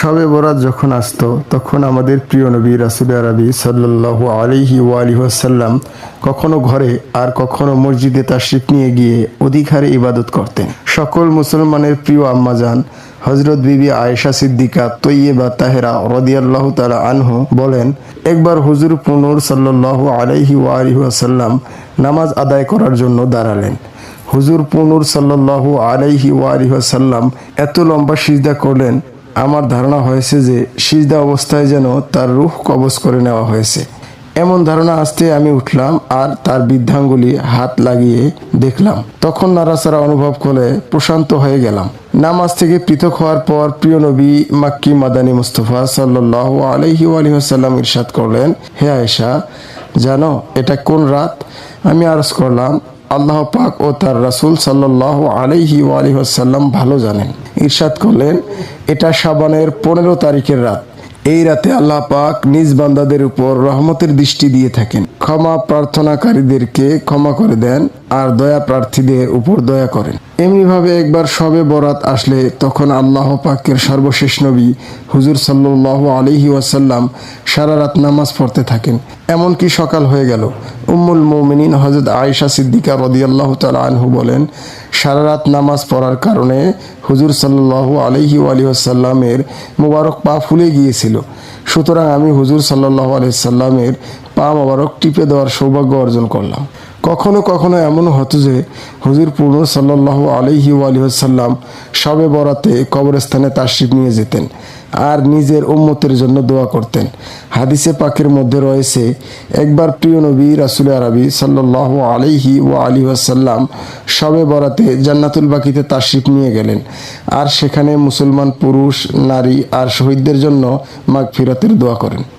শবে বরাত যখন আসতো তখন আমাদের প্রিয় নবী রাসূল আরবি সাল্লাল্লাহু আলাইহি ওয়াসাল্লাম কখনো ঘরে আর কখনো মসজিদে তাশরিফ নিয়ে গিয়ে অধিক হারে ইবাদত করতেন। সকল মুসলমানের প্রিয় আম্মাজান হযরত বিবি আয়েশা সিদ্দিকা তৈয়্যিবা তাহেরা রাদিয়াল্লাহু তাআলা আনহু বলেন, একবার হুজুর পুনর সাল্লাল্লাহু আলাইহি ওয়াসাল্লাম নামাজ আদায় করার জন্য দাঁড়ালেন। হুজুর পুনর সাল্লাল্লাহু আলাইহি ওয়াসাল্লাম এত লম্বা সিজদা করলেন, আমার ধারণা হয়েছে যে সিজদা অবস্থায় যেন তার রূহ কবজ করে নেওয়া হয়েছে। এমন ধারণা আসতে আমি উঠলাম আর তার বৃদ্ধাঙ্গুলি হাত লাগিয়ে দেখলাম। তখন নাড়াচাড়া অনুভব করে প্রশান্ত হয়ে গেলাম। নামাজ থেকে পৃথক হওয়ার পর প্রিয় নবী মাক্কি মাদানী মুস্তাফা সাল্লাল্লাহু আলাইহি ওয়াসাল্লাম ইরশাদ করলেন, হে আয়েশা, জানো এটা কোন রাত? আমি আরজ করলাম, আল্লাহ পাক ও তার রাসূল সাল্লাল্লাহু আলাইহি ওয়াসাল্লাম ভালো জানেন। ইরশাদ করলেন, এটা শাবানের 15 তারিখের রাত। এই রাতে আল্লাহ পাক নিজ বান্দাদের উপর রহমতের দৃষ্টি দিয়ে থাকেন। ক্ষমা প্রার্থনাকারীদেরকে ক্ষমা করে দেন আর দয়া প্রার্থীদের উপর দয়া করেন। এমনিভাবে একবার শবে বরাত আসলে তখন আল্লাহ পাকের সর্বশেষ নবী হুজুর সাল্লাল্লাহু আলাইহি ওয়াসাল্লাম সারা রাত নামাজ পড়তে থাকেন। এমনকি সকাল হয়ে গেল। উম্মুল মুমিনিন হযরত আয়েশা সিদ্দিকা রাদিয়াল্লাহু তাআলা আনহু বলেন, সারা রাত নামাজ পড়ার কারণে হুজুর সাল্লাল্লাহু আলাইহি ওয়াসাল্লামের মুবারক পা ফুলে গিয়েছিল। সুতরাং আমি হুজুর সাল্লাল্লাহু আলাইহি সাল্লামের পা মুবারক টিপে দেওয়ার সৌভাগ্য অর্জন করলাম। কখনো কখনো এমনও হতো যে হুজুর পূর্ণ সাল্লাল্লাহু আলাইহি ওয়াসাল্লাম শবে বরাতে কবরস্থানে তাশরিফ নিয়ে যেতেন আর নিজের উম্মতের জন্য দোয়া করতেন। হাদিসে পাকের মধ্যে রয়েছে, একবার প্রিয় নবী রাসূল আরবি সাল্লাল্লাহু আলাইহি ওয়াসাল্লাম শবে বরাতে জান্নাতুল বাকিতে তাশরিফ নিয়ে গেলেন আর সেখানে মুসলমান পুরুষ, নারী আর শহীদদের জন্য মাগফিরাতের দোয়া করেন।